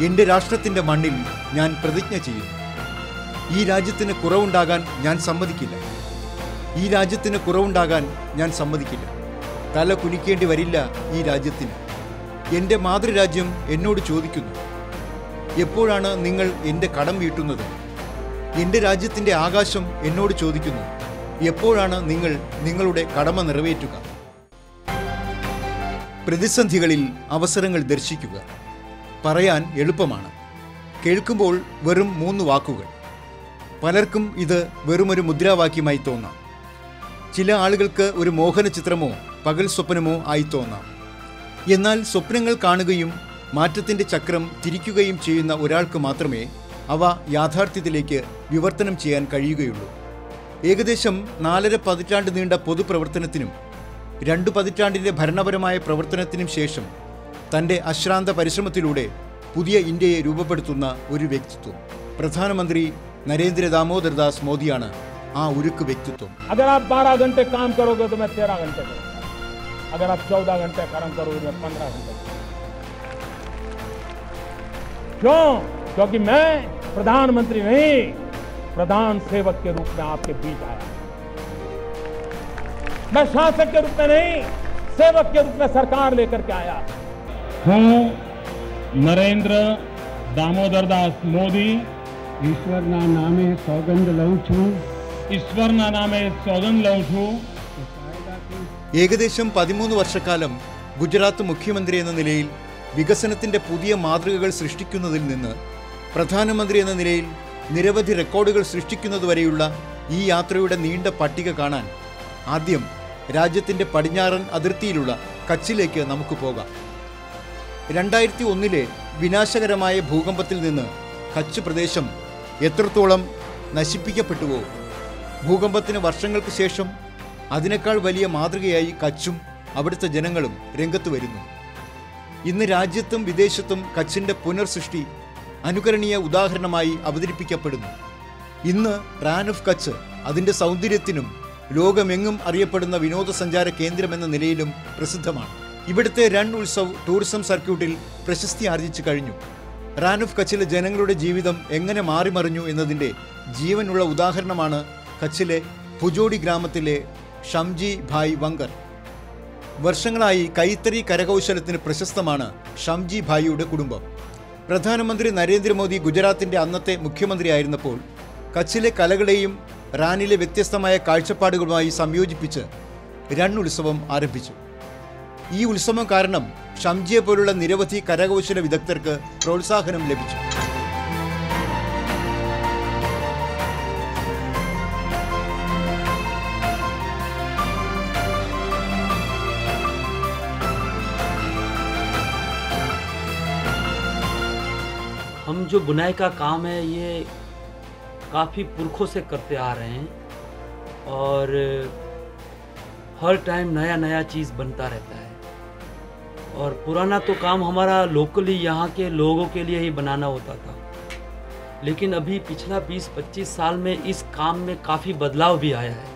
എൻ്റെ രാഷ്ട്രത്തിൻ്റെ മണ്ണിൽ ഞാൻ പ്രതിജ്ഞ ചെയ്യുന്നു. ഈ രാജ്യത്തിന് കുറവുണ്ടാകാൻ ഞാൻ സമ്മതിക്കില്ല. ഈ രാജ്യത്തിന് കുറവുണ്ടാകാൻ ഞാൻ സമ്മതിക്കില്ല. തല കുനിക്കേണ്ടി വരില്ല ഈ രാജ്യത്തിന്. എൻ്റെ മാതൃരാജ്യം എന്നോട് ചോദിക്കുന്നു, എപ്പോഴാണ് നിങ്ങൾ എൻ്റെ കടം വീട്ടുന്നത്? എൻ്റെ രാജ്യത്തിൻ്റെ ആകാശം എന്നോട് ചോദിക്കുന്നു, എപ്പോഴാണ് നിങ്ങൾ നിങ്ങളുടെ കടമ നിറവേറ്റുക? പ്രതിസന്ധികളിൽ അവസരങ്ങൾ ദർശിക്കുക. പറയാൻ എളുപ്പമാണ്, കേൾക്കുമ്പോൾ വെറും 3 വാക്കുകൾ. പലർക്കും ഇത് വെറുമൊരു മുദ്രാവാക്യമായി തോന്നാം. ചില ആളുകൾക്ക് ഒരു മോഹന ചിത്രമോ പകൽ സ്വപ്നമോ ആയി തോന്നാം. എന്നാൽ സ്വപ്നങ്ങൾ കാണുകയും മാറ്റത്തിൻ്റെ ചക്രം തിരിക്കുകയും ചെയ്യുന്ന ഒരാൾക്ക് മാത്രമേ അവ യാഥാർത്ഥ്യത്തിലേക്ക് വിവർത്തനം ചെയ്യാൻ കഴിയുകയുള്ളൂ. ഏകദേശം 4.5 പതിറ്റാണ്ട് നീണ്ട പൊതുപ്രവർത്തനത്തിനും 2 പതിറ്റാണ്ടിൻ്റെ ഭരണപരമായ പ്രവർത്തനത്തിനും ശേഷം തൻ്റെ അശ്രാന്ത പരിശ്രമത്തിലൂടെ പുതിയ ഇന്ത്യയെ രൂപപ്പെടുത്തുന്ന ഒരു വ്യക്തിത്വം പ്രധാനമന്ത്രി നരേന്ദ്ര ദാമോദർ ദാസ് മോദിയാണ് ആ ഉരുക്ക് വ്യക്തിത്വം. अगर आप 12 घंटे काम करोगे तो मैं 13 घंटे करूंगा. अगर आप 14 घंटे काम करोगे तो मैं 15 घंटे करूंगा. क्यों? क्योंकि मैं प्रधानमंत्री नहीं, प्रधान सेवक के रूप में आपके बीच आया. मैं शासक के रूप में नहीं, सेवक के रूप में सरकार लेकर के आया हूं. नरेंद्र दामोदर दास मोदी ईश्वरना नामे सौगंध लऊं छूं. ईश्वरना नामे सौगंध लऊं छूं. ഏകദേശം 13 വർഷക്കാലം ഗുജറാത്ത് മുഖ്യമന്ത്രി എന്ന നിലയിൽ വികസനത്തിൻ്റെ പുതിയ മാതൃകകൾ സൃഷ്ടിക്കുന്നതിൽ നിന്ന് പ്രധാനമന്ത്രി എന്ന നിലയിൽ നിരവധി റെക്കോർഡുകൾ സൃഷ്ടിക്കുന്നതുവരെയുള്ള ഈ യാത്രയുടെ നീണ്ട പട്ടിക കാണാൻ ആദ്യം രാജ്യത്തിൻ്റെ പടിഞ്ഞാറൻ അതിർത്തിയിലുള്ള കച്ചിലേക്ക് നമുക്ക് പോകാം. 2001 വിനാശകരമായ ഭൂകമ്പത്തിൽ നിന്ന് കച്ച് പ്രദേശം എത്രത്തോളം നശിപ്പിക്കപ്പെട്ടുവോ, ഭൂകമ്പത്തിന് വർഷങ്ങൾക്ക് ശേഷം അതിനേക്കാൾ വലിയ മാതൃകയായി കച്ചും അവിടുത്തെ ജനങ്ങളും രംഗത്ത് വരുന്നു. ഇന്ന് രാജ്യത്തും വിദേശത്തും കച്ചിൻ്റെ പുനർസൃഷ്ടി അനുകരണീയ ഉദാഹരണമായി അവതരിപ്പിക്കപ്പെടുന്നു. ഇന്ന് റാൻ ഓഫ് കച്ച് അതിൻ്റെ സൗന്ദര്യത്തിനും ലോകമെങ്ങും അറിയപ്പെടുന്ന വിനോദസഞ്ചാര കേന്ദ്രമെന്ന നിലയിലും പ്രസിദ്ധമാണ്. ഇവിടുത്തെ രൺ ഉത്സവ് ടൂറിസം സർക്യൂട്ടിൽ പ്രശസ്തി ആർജിച്ചു കഴിഞ്ഞു. റാൻ ഓഫ് കച്ചിലെ ജനങ്ങളുടെ ജീവിതം എങ്ങനെ മാറിമറിഞ്ഞു എന്നതിൻ്റെ ജീവനുള്ള ഉദാഹരണമാണ് കച്ചിലെ ഭുജോഡി ഗ്രാമത്തിലെ ഷംജി ഭായ് വങ്കർ. വർഷങ്ങളായി കൈത്തറി കരകൗശലത്തിന് പ്രശസ്തമാണ് ഷംജി ഭായിയുടെ കുടുംബം. പ്രധാനമന്ത്രി നരേന്ദ്രമോദി ഗുജറാത്തിൻ്റെ അന്നത്തെ മുഖ്യമന്ത്രിയായിരുന്നപ്പോൾ കച്ചിലെ കലകളെയും റാനിലെ വ്യത്യസ്തമായ കാഴ്ചപ്പാടുകളുമായി സംയോജിപ്പിച്ച് രൺ ഉത്സവം ആരംഭിച്ചു. ഈ ഉത്സവം കാരണം ഷംജിയെ പോലുള്ള നിരവധി കരകൗശല വിദഗ്ധർക്ക് പ്രോത്സാഹനം ലഭിച്ചു. हम जो बुनाई का काम है ये काफ़ी पुरखों से करते आ रहे हैं और हर टाइम नया नया चीज़ बनता रहता है. और पुराना तो काम हमारा लोकली यहाँ के लोगों के लिए ही बनाना होता था, लेकिन अभी पिछला 20-25 साल में इस काम में काफ़ी बदलाव भी आया है.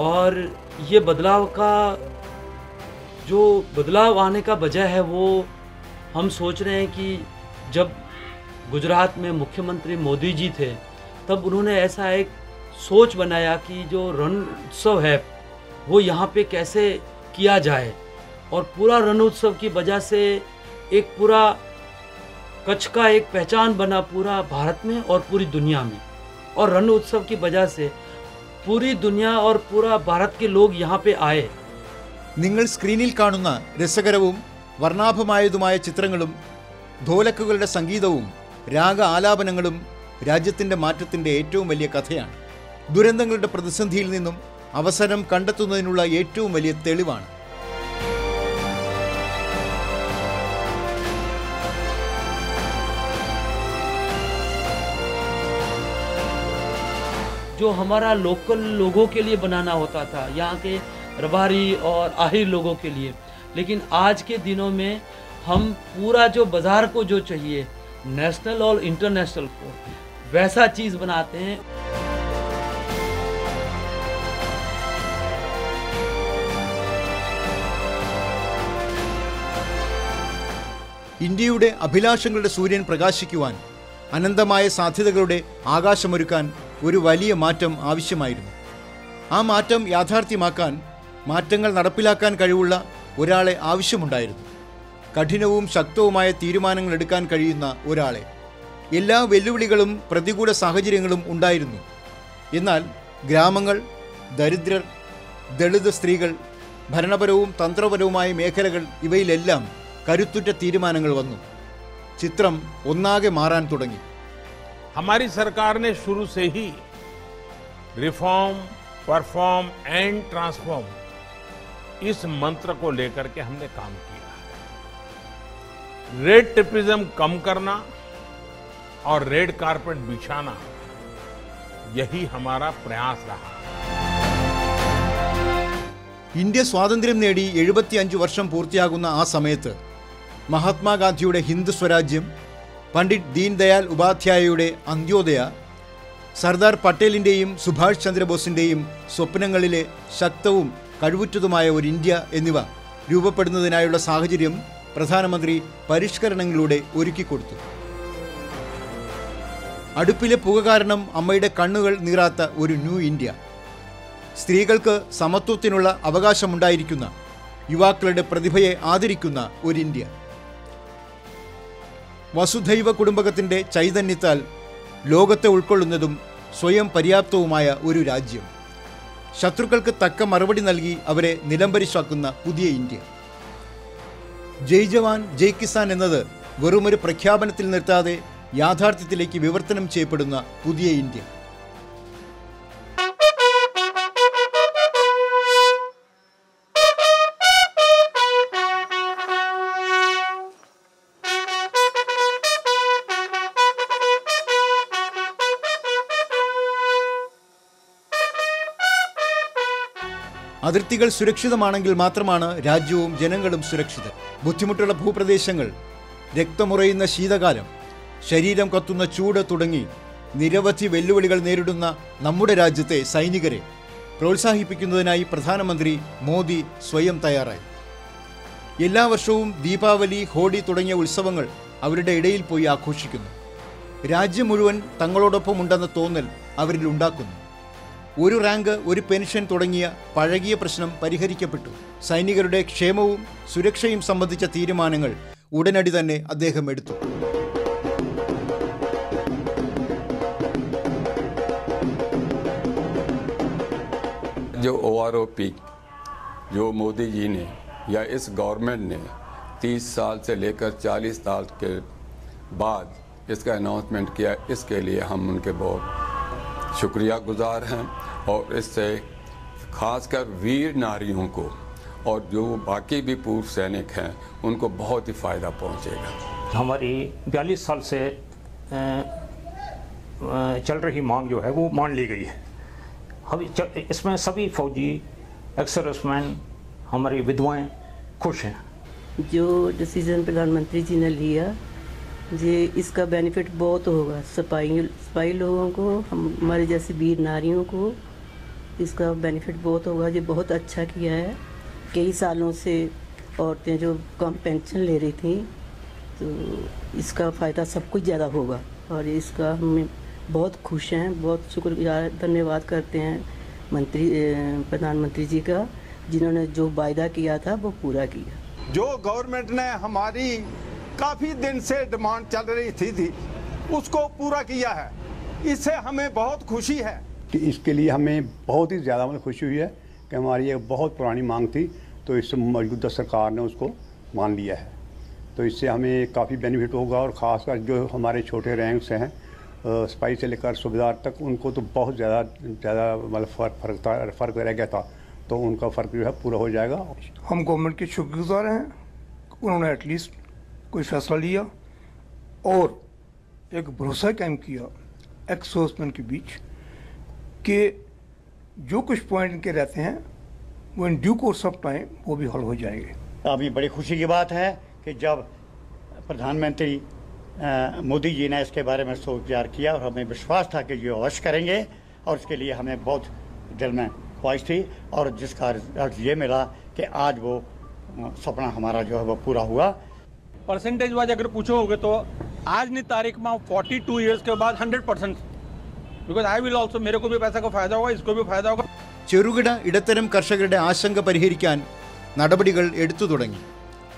और ये बदलाव आने का वजह है वो हम सोच रहे हैं कि जब गुजरात में मुख्यमंत्री मोदी जी थे तब उन्होंने ऐसा एक सोच बनाया कि जो रण उत्सव है वो यहाँ पे कैसे किया जाए. और पूरा रण उत्सव की वजह से एक पूरा कच्छ का एक पहचान बना पूरा भारत में और पूरी दुनिया में. और रण उत्सव की वजह से पूरी दुनिया और पूरा भारत के लोग यहाँ पे आए. നിങ്ങൾ സ്ക്രീനിൽ കാണുന്ന രസകരവും വർണ്ണാഭമായതുമായ ചിത്രങ്ങളും ധോലക്കുകളുടെ സംഗീതവും രാഗ ആലാപനങ്ങളും രാജ്യത്തിൻ്റെ മാറ്റത്തിൻ്റെ ഏറ്റവും വലിയ കഥയാണ്. ദുരന്തങ്ങളുടെ പ്രതിസന്ധിയിൽ നിന്നും അവസരം കണ്ടെത്തുന്നതിനുള്ള ഏറ്റവും വലിയ തെളിവാണ്. जो हमारा लोकल लोगों के लिए बनाना होता था, यहाँ के रबारी और आहिर लोगों के लिए, लेकिन आज के दिनों में हम पूरा जो बाज़ार को जो चाहिए नेशनल और इंटरनेशनल को वैसा चीज़ बनाते हैं. ഇന്ത്യയുടെ അഭിലാഷങ്ങളുടെ സൂര്യൻ പ്രകാശിക്കുവാൻ, അനന്തമായ സാധ്യതകളുടെ ആകാശമൊരുക്കാൻ ഒരു വലിയ മാറ്റം ആവശ്യമായിരുന്നു. ആ മാറ്റം യാഥാർത്ഥ്യമാക്കാൻ, മാറ്റങ്ങൾ നടപ്പിലാക്കാൻ കഴിവുള്ള ഒരാളെ ആവശ്യമുണ്ടായിരുന്നു. കഠിനവും ശക്തവുമായ തീരുമാനങ്ങൾ എടുക്കാൻ കഴിയുന്ന ഒരാളെ. എല്ലാ വെല്ലുവിളികളും പ്രതികൂല സാഹചര്യങ്ങളും ഉണ്ടായിരുന്നു. എന്നാൽ ഗ്രാമങ്ങൾ, ദരിദ്രർ, ദളിത് സ്ത്രീകൾ, ഭരണപരവും തന്ത്രപരവുമായ മേഖലകൾ, ഇവയിലെല്ലാം കരുത്തുറ്റ തീരുമാനങ്ങൾ വന്നു. ചിത്രം ഒന്നാകെ മാറാൻ തുടങ്ങി. हमारी सरकार ने शुरू से ही रिफॉर्म, परफॉर्म एंड ट्रांसफॉर्म इस मंत्र को लेकर के हमने काम किया है। रेड टेपिज्म कम करना और रेड कारपेट बिछाना, यही हमारा प्रयास रहा। ഇന്ത്യ സ്വാതന്ത്ര്യം നേടി 75 വർഷം പൂർത്തിയാകുന്ന ആ സമയത്ത് മഹാത്മാഗാന്ധിയുടെ ഹിന്ദ് സ്വരാജ്യം, പണ്ഡിറ്റ് ദീൻ ദയാൽ ഉപാധ്യായയുടെ അന്ത്യോദയ, സർദാർ പട്ടേലിൻ്റെയും സുഭാഷ് ചന്ദ്രബോസിൻ്റെയും സ്വപ്നങ്ങളിലെ ശക്തവും കഴിവുറ്റതുമായ ഒരു ഇന്ത്യ എന്നിവ രൂപപ്പെടുന്നതിനായുള്ള സാഹചര്യം പ്രധാനമന്ത്രി പരിഷ്കരണങ്ങളിലൂടെ ഒരുക്കിക്കൊടുത്തു. അടുപ്പിലെ പുക കാരണം അമ്മയുടെ കണ്ണുകൾ നീറാത്ത ഒരു ന്യൂ ഇന്ത്യ, സ്ത്രീകൾക്ക് സമത്വത്തിനുള്ള അവകാശമുണ്ടായിരിക്കുന്ന, യുവാക്കളുടെ പ്രതിഭയെ ആദരിക്കുന്ന ഒരു ഇന്ത്യ, വസുധൈവ കുടുംബകത്തിൻ്റെ ചൈതന്യത്താൽ ലോകത്തെ ഉൾക്കൊള്ളുന്നതും സ്വയം പര്യാപ്തവുമായ ഒരു രാജ്യം, ശത്രുക്കൾക്ക് തക്ക മറുപടി നൽകി അവരെ നിലംപരിശാക്കുന്ന പുതിയ ഇന്ത്യ. ജയ് ജവാൻ ജയ് കിസാൻ എന്നത് വെറുമൊരു പ്രഖ്യാപനത്തിൽ നിർത്താതെ യാഥാർത്ഥ്യത്തിലേക്ക് വിവർത്തനം ചെയ്യപ്പെടുന്ന പുതിയ ഇന്ത്യ. അതിർത്തികൾ സുരക്ഷിതമാണെങ്കിൽ മാത്രമാണ് രാജ്യവും ജനങ്ങളും സുരക്ഷിതർ. ബുദ്ധിമുട്ടുള്ള ഭൂപ്രദേശങ്ങൾ, രക്തമുറയുന്ന ശീതകാലം, ശരീരം കത്തുന്ന ചൂട് തുടങ്ങി നിരവധി വെല്ലുവിളികൾ നേരിടുന്ന നമ്മുടെ രാജ്യത്തെ സൈനികരെ പ്രോത്സാഹിപ്പിക്കുന്നതിനായി പ്രധാനമന്ത്രി മോദി സ്വയം തയ്യാറായി. എല്ലാ വർഷവും ദീപാവലി, ഹോളി തുടങ്ങിയ ഉത്സവങ്ങൾ അവരുടെ ഇടയിൽ പോയി ആഘോഷിക്കുന്നു. രാജ്യം മുഴുവൻ തങ്ങളോടൊപ്പം ഉണ്ടെന്ന തോന്നൽ അവരിൽ ഉണ്ടാക്കുന്നു. ഒരു റാങ്ക്, ഒരു പെൻഷൻ തുടങ്ങിയ പഴകിയ പ്രശ്നം പരിഹരിക്കപ്പെട്ടു. സൈനികരുടെ ക്ഷേമവും സുരക്ഷയും സംബന്ധിച്ച തീരുമാനങ്ങൾ ഉടനടി തന്നെ അദ്ദേഹം എടുത്തു. जो OROP जो मोदी जी ने या इस गवर्नमेंट ने 30 साल से लेकर 40 साल के बाद इसका अनाउंसमेंट किया, इसके लिए हम उनके बहुत शुक्रिया गुजार हैं। और इससे खासकर वीर नारियों को और जो बाकी भी पूर्व सैनिक हैं उनको बहुत ही फ़ायदा पहुंचेगा। हमारी 42 साल से चल रही मांग जो है वो मान ली गई है। हम इसमें सभी फौजी, एक्स सर्विसमैन, हमारी विधवाएं खुश हैं। जो डिसीजन प्रधानमंत्री जी ने लिया, ये इसका बेनिफिट बहुत होगा सिपाही लोगों को, हमारे जैसे वीर नारियों को इसका बेनिफिट बहुत होगा। ये बहुत अच्छा किया है। कई सालों से औरतें जो कम पेंशन ले रही थी, तो इसका फ़ायदा सबको ज़्यादा होगा और इसका हम बहुत खुश हैं। बहुत शुक्रिया, धन्यवाद करते हैं प्रधानमंत्री जी का, जिन्होंने जो वायदा किया था वो पूरा किया। जो गवर्नमेंट ने हमारी काफ़ी दिन से डिमांड चल रही थी उसको पूरा किया है। इससे हमें बहुत खुशी है कि इसके लिए हमें बहुत ही ज़्यादा खुशी हुई है कि हमारी एक बहुत पुरानी मांग थी, तो इस मौजूदा सरकार ने उसको मान लिया है। तो इससे हमें काफ़ी बेनिफिट होगा और ख़ासकर जो हमारे छोटे रैंक से हैं, सिपाही से लेकर सूबेदार तक, उनको तो बहुत ज़्यादा मतलब फ़र्क रह गया था, तो उनका फ़र्क जो है पूरा हो जाएगा। हम गवर्नमेंट के शुक्रगुजार हैं, उन्होंने एटलीस्ट कोई फैसला लिया और एक भरोसा कायम किया एक्स सर्विसमैन के बीच कि जो कुछ पॉइंट इनके रहते हैं वो in due course of time वो भी हल हो जाएंगे। अभी बड़ी खुशी की बात है कि जब प्रधानमंत्री मोदी जी ने इसके बारे में सोच विचार किया और हमें विश्वास था कि जो अवश्य करेंगे, और इसके लिए हमें बहुत दिल में ख्वाहिश थी और जिसका रिजल्ट ये मिला कि आज वो सपना हमारा जो है वो पूरा हुआ। परसेंटेज वाइज अगर पूछोगे तो आज नहीं तारीख में 42 ईयर्स के बाद 100%, बिकॉज आई विल ऑल्सो, मेरे को भी पैसा का फायदा होगा, इसको भी फायदा होगा. ചെറുകിട ഇടത്തരം കർഷകരുടെ ആശങ്ക പരിഹരിക്കാൻ നടപടികൾ എടുത്തു തുടങ്ങി.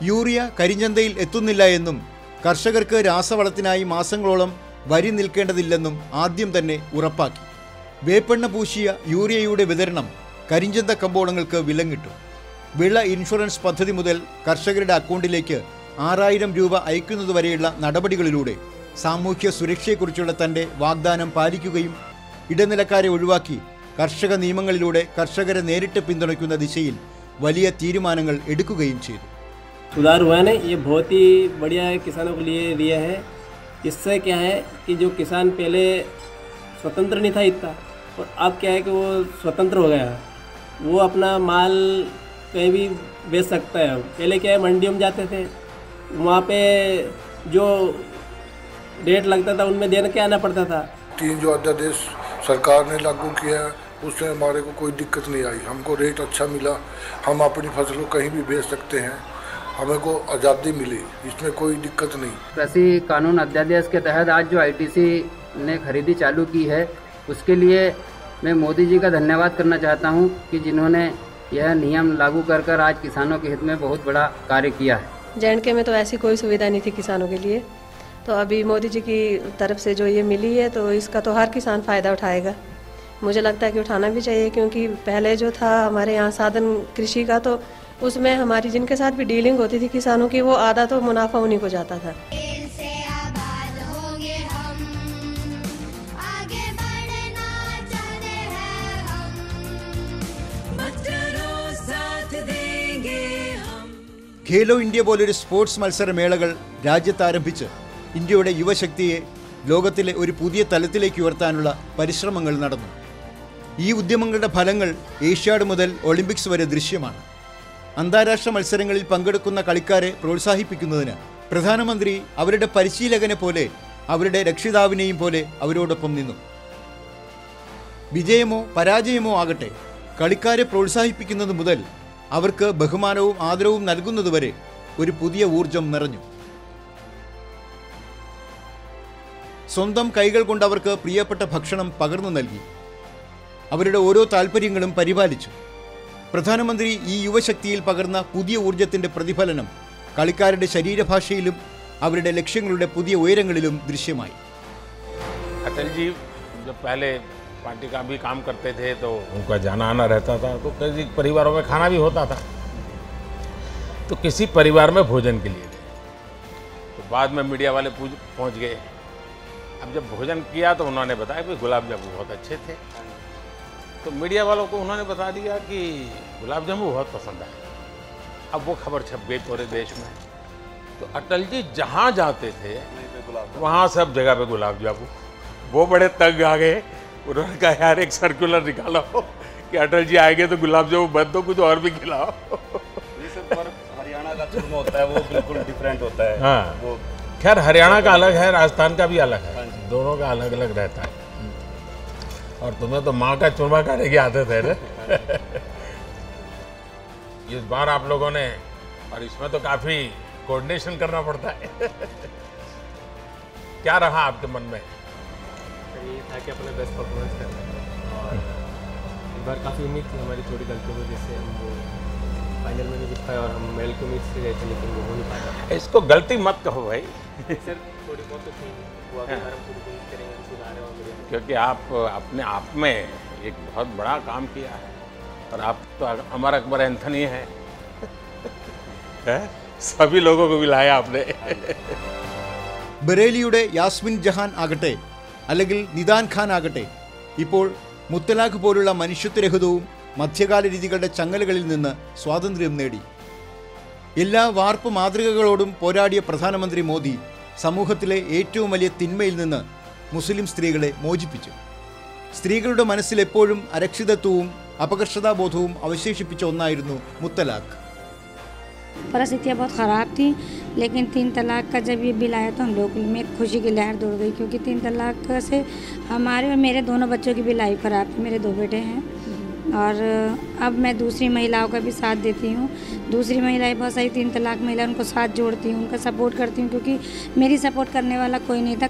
യൂറിയ കരിഞ്ചന്തയിൽ എത്തുന്നില്ല എന്നും കർഷകർക്ക് രാസവളത്തിനായി മാസങ്ങളോളം വരി നിൽക്കേണ്ടതില്ലെന്നും ആദ്യം തന്നെ ഉറപ്പാക്കി. വേപ്പെണ്ണ പൂശിയ യൂറിയയുടെ വിതരണം കരിഞ്ചന്ത കമ്പോളങ്ങൾക്ക് വിലങ്ങിട്ടു. വിള ഇൻഷുറൻസ് പദ്ധതി മുതൽ കർഷകരുടെ അക്കൗണ്ടിലേക്ക് 6000 രൂപ അയക്കുന്നതുവരെയുള്ള നടപടികളിലൂടെ സാമൂഹ്യ സുരക്ഷയെക്കുറിച്ചുള്ള തൻ്റെ വാഗ്ദാനം പാലിക്കുകയും ഇടനിലക്കാരെ ഒഴിവാക്കി കർഷക നിയമങ്ങളിലൂടെ കർഷകരെ നേരിട്ട് പിന്തുണയ്ക്കുന്ന ദിശയിൽ വലിയ തീരുമാനങ്ങൾ എടുക്കുകയും ചെയ്തു. सुधार हुआ है, ये बहुत ही बढ़िया है, किसानों के लिए दिया है. इससे क्या है कि जो किसान पहले स्वतंत्र नहीं था इतना, और अब क्या है कि वो स्वतंत्र हो गया है. वो अपना माल कहीं भी बेच सकता है. पहले क्या है, मंडियों में जाते थे, वहाँ पे जो रेट लगता था उनमें देने के आना पड़ता था. 3 जो अध्यादेश सरकार ने लागू किया है उससे हमारे को कोई दिक्कत नहीं आई. हमको रेट अच्छा मिला, हम अपनी फसल को कहीं भी बेच सकते हैं, हमें को आज़ादी मिली, इसमें कोई दिक्कत नहीं. कृषि कानून अध्यादेश के तहत आज जो आईटीसी ने खरीदी चालू की है उसके लिए मैं मोदी जी का धन्यवाद करना चाहता हूं कि जिन्होंने यह नियम लागू कर कर आज किसानों के हित में बहुत बड़ा कार्य किया है. जे&के में तो ऐसी कोई सुविधा नहीं थी किसानों के लिए, तो अभी मोदी जी की तरफ से जो ये मिली है तो इसका तो हर किसान फ़ायदा उठाएगा. मुझे लगता है कि उठाना भी चाहिए, क्योंकि पहले जो था हमारे यहाँ साधन कृषि का, तो उसमें हमारी जिनके साथ भी डीलिंग होती थी किसानों की, वो आधा तो मुनाफा उन्हीं को जाता था. ഖേലോ ഇന്ത്യ പോലൊരു സ്പോർട്സ് മത്സരമേളകൾ രാജ്യത്ത് ആരംഭിച്ച് ഇന്ത്യയുടെ യുവശക്തിയെ ലോകത്തിലെ ഒരു പുതിയ തലത്തിലേക്ക് ഉയർത്താനുള്ള പരിശ്രമങ്ങൾ നടന്നു. ഈ ഉദ്യമങ്ങളുടെ ഫലങ്ങൾ ഏഷ്യാഡ് മുതൽ ഒളിമ്പിക്സ് വരെ ദൃശ്യമാണ്. അന്താരാഷ്ട്ര മത്സരങ്ങളിൽ പങ്കെടുക്കുന്ന കളിക്കാരെ പ്രോത്സാഹിപ്പിക്കുന്നതിന് പ്രധാനമന്ത്രി അവരുടെ പരിശീലകനെ പോലെ, അവരുടെ രക്ഷിതാവിനെയും പോലെ അവരോടൊപ്പം നിന്നു. വിജയമോ പരാജയമോ ആകട്ടെ, കളിക്കാരെ പ്രോത്സാഹിപ്പിക്കുന്നത് മുതൽ അവർക്ക് ബഹുമാനവും ആദരവും നൽകുന്നതുവരെ ഒരു പുതിയ ഊർജം നിറഞ്ഞു. സ്വന്തം കൈകൾ കൊണ്ട് അവർക്ക് പ്രിയപ്പെട്ട ഭക്ഷണം പകർന്നു നൽകി. അവരുടെ ഓരോ താല്പര്യങ്ങളും പരിപാലിച്ചു. പ്രധാനമന്ത്രി ഈ യുവശക്തിയിൽ പകർന്ന പുതിയ ഊർജത്തിൻ്റെ പ്രതിഫലനം കളിക്കാരുടെ ശരീരഭാഷയിലും അവരുടെ ലക്ഷ്യങ്ങളുടെ പുതിയ ഉയരങ്ങളിലും ദൃശ്യമായി. अटल जी जब पहले पार्टी का भी काम करते थे तो उनका जाना आना रहता था, तो कई परिवारों में खाना भी होता था, तो किसी परिवार में भोजन के लिए गए, तो बाद में मीडिया वाले पहुंच गए. अब जब भोजन किया तो उन्होंने बताया कि गुलाब जामुन बहुत अच्छे थे, तो मीडिया वालों को उन्होंने बता दिया कि गुलाब जामुन बहुत पसंद आए. अब वो खबर छप गई पूरे देश में. तो अटल जी जहाँ जाते थे वहाँ सब जगह पे गुलाब जामुन. वो बड़े तंग आ गए. उन्होंने कहा यार एक सर्कुलर निकालो कि अटल जी आएंगे तो गुलाब जामुन बंद दो, कुछ और भी खिलाओ. हरियाणा का चूरमा होता है वो बिल्कुल डिफरेंट होता है. हाँ, वो खैर हरियाणा का अलग है, राजस्थान का भी अलग है, दोनों का अलग अलग रहता है. और तुम्हें तो माँ का चूरमा खाने की आदत है ना. इस बार आप लोगों ने, और इसमें तो काफी कोऑर्डिनेशन करना पड़ता है. क्या रहा आपके मन में? ये था कि अपना बेस्ट परफॉर्मेंस करना, और इस बार काफ़ी उम्मीद थी हमारी छोटी गलतियों की वजह से हम वो फाइनल में नहीं जीत पाए, और हम मेडल की उम्मीद से गए थे लेकिन वो हो नहीं पाया. इसको गलती मत कहो भाई. सर थोड़ी बहुत तो थी, वो अगली बार हम पूरी कोशिश करेंगे सुधार है. क्योंकि आप अपने आप में एक बहुत बड़ा काम किया है, और आप तो अमर अकबर एंथनी है. सभी लोगों को मिलाया आपने. ബറേലിയുടെ യാസ്മിൻ ജഹാൻ ആകട്ടെ, അല്ലെങ്കിൽ നിദാൻ ഖാൻ ആകട്ടെ, ഇപ്പോൾ മുത്തലാഖ് പോലുള്ള മനുഷ്യത്വരഹിതവും മധ്യകാല രീതികളുടെ ചങ്ങലകളിൽ നിന്ന് സ്വാതന്ത്ര്യം നേടി. എല്ലാ വാർപ്പ് മാതൃകകളോടും പോരാടിയ പ്രധാനമന്ത്രി മോദി സമൂഹത്തിലെ ഏറ്റവും വലിയ തിന്മയിൽ നിന്ന് മുസ്ലിം സ്ത്രീകളെ മോചിപ്പിച്ചു. സ്ത്രീകളുടെ മനസ്സിൽ എപ്പോഴും അരക്ഷിതത്വവും അപകർഷതാബോധവും അവശേഷിപ്പിച്ച ഒന്നായിരുന്നു മുത്തലാഖ്. परिस्थितियाँ बहुत ख़राब थी, लेकिन 3 तलाक का जब ये बिल आया तो हम लोग में खुशी की लहर दौड़ गई, क्योंकि 3 तलाक से हमारे और मेरे दोनों बच्चों की भी लाइफ ख़राब थी. मेरे 2 बेटे हैं, और अब मैं दूसरी महिलाओं का भी साथ देती हूँ। दूसरी महिलाएं बहुत सारी 3 तलाक महिला, उनको साथ जोड़ती हूँ, उनका सपोर्ट करती हूँ, क्योंकि मेरी सपोर्ट करने वाला कोई नहीं था।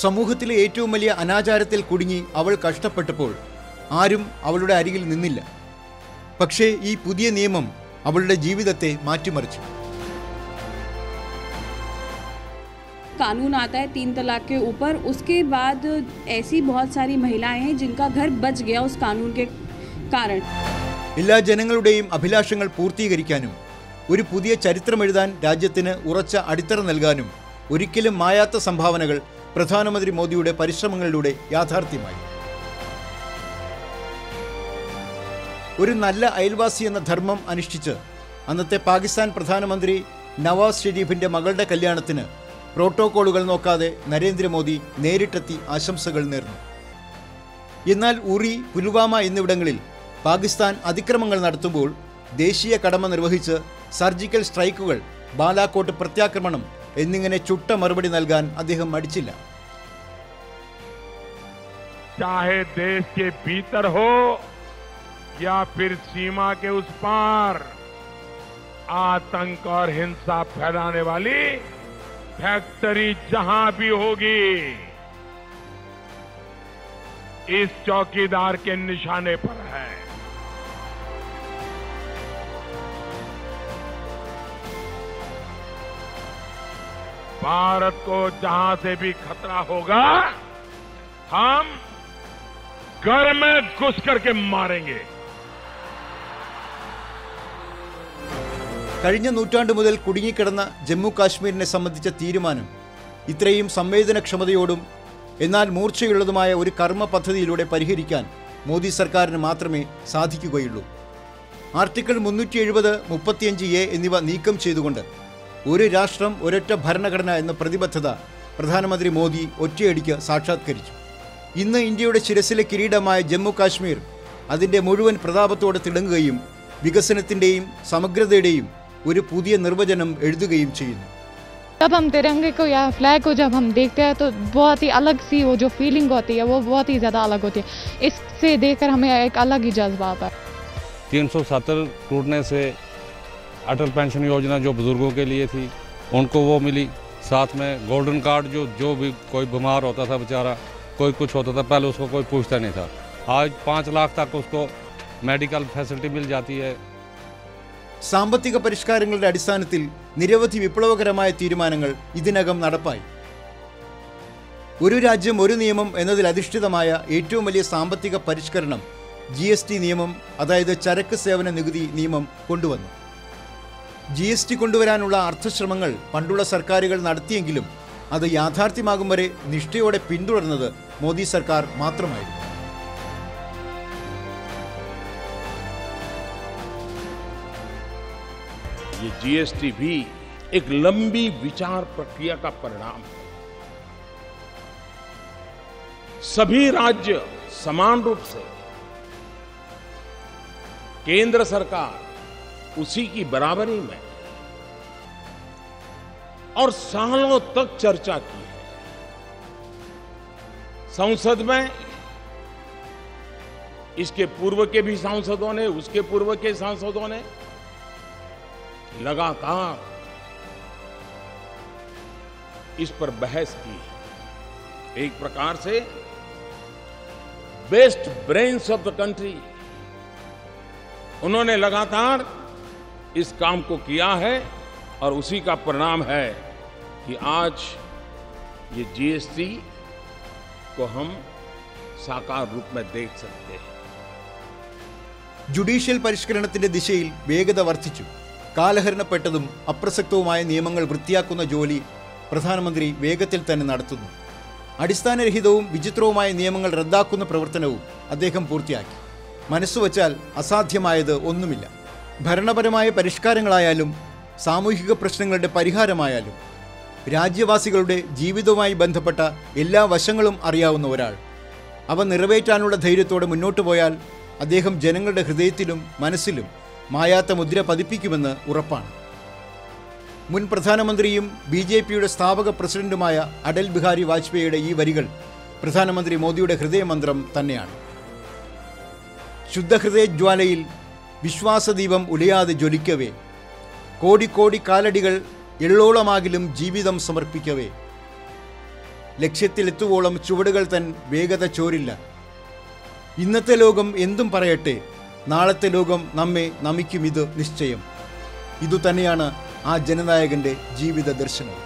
സമൂഹത്തിലെ ഏറ്റവും വലിയ അനാചാരത്തിൽ കുടുങ്ങി അവൾ കഷ്ടപ്പെട്ടപ്പോൾ ആരും അവളുടെ അരികിൽ നിന്നില്ല. പക്ഷേ ഈ പുതിയ നിയമം അവളുടെ ജീവിതത്തെ മാറ്റിമറിച്ചു. कानून आता है 3 तलाक के ऊपर, उसके बाद ऐसी बहुत सारी महिलाएं हैं जिनका घर बच गया उस कानून के कारण. എല്ലാ ജനങ്ങളുടെയും അഭിലാഷങ്ങൾ പൂർത്തീകരിക്കാനും ഒരു പുതിയ ചരിത്രം എഴുതാൻ രാജ്യത്തിന് ഉറച്ച അടിത്തറ നൽകാനും ഒരിക്കലും മായാത്ത സംഭാവനകൾ പ്രധാനമന്ത്രി മോദിയുടെ പരിശ്രമങ്ങളിലൂടെ യാഥാർത്ഥ്യമായി. ഒരു നല്ല അയൽവാസി എന്ന ധർമ്മം അനുഷ്ഠിച്ച് അന്നത്തെ പാകിസ്ഥാൻ പ്രധാനമന്ത്രി നവാസ് ഷെരീഫിന്റെ മകളുടെ കല്യാണത്തിന് പ്രോട്ടോക്കോളുകൾ നോക്കാതെ നരേന്ദ്രമോദി നേരിട്ടെത്തി ആശംസകൾ നേർന്നു. എന്നാൽ ഉറി, പുൽവാമ എന്നിവിടങ്ങളിൽ പാകിസ്ഥാൻ അതിക്രമങ്ങൾ നടത്തുമ്പോൾ ദേശീയ കടമ നിർവഹിച്ച് സർജിക്കൽ സ്ട്രൈക്കുകൾ, ബാലാക്കോട്ട് പ്രത്യാക്രമണം എന്നിങ്ങനെ ചുട്ട മറുപടി നൽകാൻ അദ്ദേഹം മടിച്ചില്ല. चाहे देश के भीतर हो या फिर सीमा के उस पार, आतंक और हिंसा फैलाने वाली फैक्ट्री जहां भी होगी, इस चौकीदार के निशाने पर है. भारत को जहां से भी खतरा होगा, हम घर में घुस करके मारेंगे. കഴിഞ്ഞ നൂറ്റാണ്ട് മുതൽ കുടുങ്ങിക്കിടന്ന ജമ്മു കാശ്മീരിനെ സംബന്ധിച്ച തീരുമാനം ഇത്രയും സംവേദനക്ഷമതയോടും എന്നാൽ മൂർച്ചയുള്ളതുമായ ഒരു കർമ്മ പദ്ധതിയിലൂടെ പരിഹരിക്കാൻ മോദി സർക്കാരിന് മാത്രമേ സാധിക്കുകയുള്ളൂ. ആർട്ടിക്കിൾ 370, 35A എന്നിവ നീക്കം ചെയ്തുകൊണ്ട് ഒരു രാഷ്ട്രം ഒരൊറ്റ ഭരണഘടന എന്ന പ്രതിബദ്ധത പ്രധാനമന്ത്രി മോദി ഒറ്റയടിക്ക് സാക്ഷാത്കരിച്ചു. ഇന്ന് ഇന്ത്യയുടെ ശിരസിലെ കിരീടമായ ജമ്മു കാശ്മീർ അതിൻ്റെ മുഴുവൻ പ്രതാപത്തോടെ തിളങ്ങുകയും വികസനത്തിൻ്റെയും സമഗ്രതയുടെയും ഒരു പുതിയ നിർവചനം എഴുതുകയും ചെയ്യുന്നു. जब हम तिरंगे को या फ्लैग को जब हम देखते हैं तो बहुत ही अलग सी वो जो फीलिंग होती है वो बहुत ही ज़्यादा अलग होती है. इससे देखकर हमें एक अलग ही जज्बा आता है. 370 टूटने से अटल पेंशन योजना जो बुजुर्गों के लिए थी उनको वो मिली. साथ में गोल्डन कार्ड जो भी कोई बीमार होता था बेचारा, कोई कुछ होता था, पहले उसको कोई पूछता नहीं था. आज 5 लाख तक उसको मेडिकल फैसिलिटी मिल जाती है. സാമ്പത്തിക പരിഷ്കാരങ്ങളുടെ അടിസ്ഥാനത്തിൽ നിരവധി വിപ്ലവകരമായ തീരുമാനങ്ങൾ ഇതിനകം നടപ്പായി. ഒരു രാജ്യം ഒരു നിയമം എന്നതിലധിഷ്ഠിതമായ ഏറ്റവും വലിയ സാമ്പത്തിക പരിഷ്കരണം GST നിയമം, അതായത് ചരക്ക് സേവന നികുതി നിയമം കൊണ്ടുവന്നു. GST കൊണ്ടുവരാനുള്ള അർത്ഥശ്രമങ്ങൾ പണ്ടുള്ള സർക്കാരുകൾ നടത്തിയെങ്കിലും അത് യാഥാർത്ഥ്യമാകും വരെ നിഷ്ഠയോടെ പിന്തുടർന്നത് മോദി സർക്കാർ മാത്രമായിരുന്നു. ये GST भी एक लंबी विचार प्रक्रिया का परिणाम है. सभी राज्य समान रूप से, केंद्र सरकार उसी की बराबरी में और सालों तक चर्चा की है. संसद में इसके पूर्व के भी सांसदों ने, उसके पूर्व के सांसदों ने लगातार इस पर बहस की है. एक प्रकार से best brains of the country, उन्होंने लगातार इस काम को किया है और उसी का परिणाम है कि आज ये GST को हम साकार रूप में देख सकते हैं. ജുഡീഷ്യൽ പരിഷ്കരണത്തിന്റെ ദിശയിൽ വേഗത വർദ്ധിച്ചു. കാലഹരണപ്പെട്ടതും അപ്രസക്തവുമായ നിയമങ്ങൾ വൃത്തിയാക്കുന്ന ജോലി പ്രധാനമന്ത്രി വേഗത്തിൽ തന്നെ നടത്തുന്നു. അടിസ്ഥാനരഹിതവും വിചിത്രവുമായ നിയമങ്ങൾ റദ്ദാക്കുന്ന പ്രവർത്തനവും അദ്ദേഹം പൂർത്തിയാക്കി. മനസ്സുവച്ചാൽ അസാധ്യമായത് ഒന്നുമില്ല. ഭരണപരമായ പരിഷ്കാരങ്ങളായാലും സാമൂഹിക പ്രശ്നങ്ങളുടെ പരിഹാരമായാലും രാജ്യവാസികളുടെ ജീവിതവുമായി ബന്ധപ്പെട്ട എല്ലാ വശങ്ങളും അറിയാവുന്ന ഒരാൾ അവ നിറവേറ്റാനുള്ള ധൈര്യത്തോടെ മുന്നോട്ടു പോയാൽ അദ്ദേഹം ജനങ്ങളുടെ ഹൃദയത്തിലും മനസ്സിലും മായാത്ത മുദ്ര പതിപ്പിക്കുമെന്ന് ഉറപ്പാണ്. മുൻ പ്രധാനമന്ത്രിയും BJPയുടെ സ്ഥാപക പ്രസിഡന്റുമായ അടൽ ബിഹാരി വാജ്പേയിയുടെ ഈ വരികൾ പ്രധാനമന്ത്രി മോദിയുടെ ഹൃദയമന്ത്രം തന്നെയാണ്. ശുദ്ധഹൃദയജ്വാലയിൽ വിശ്വാസദീപം ഉലയാതെ ജ്വലിക്കവേ, കോടി കാലടികൾ എള്ളോളമാകിലും ജീവിതം സമർപ്പിക്കവേ, ലക്ഷ്യത്തിലെത്തുവോളം ചുവടുകൾ തൻ വേഗത ചോരില്ല. ഇന്നത്തെ ലോകം എന്തും പറയട്ടെ, നാളത്തെ ലോകം നമ്മെ നമിക്കും, ഇത് നിശ്ചയം. ഇതുതന്നെയാണ് ആ ജനനായകൻ്റെ ജീവിത ദർശനം.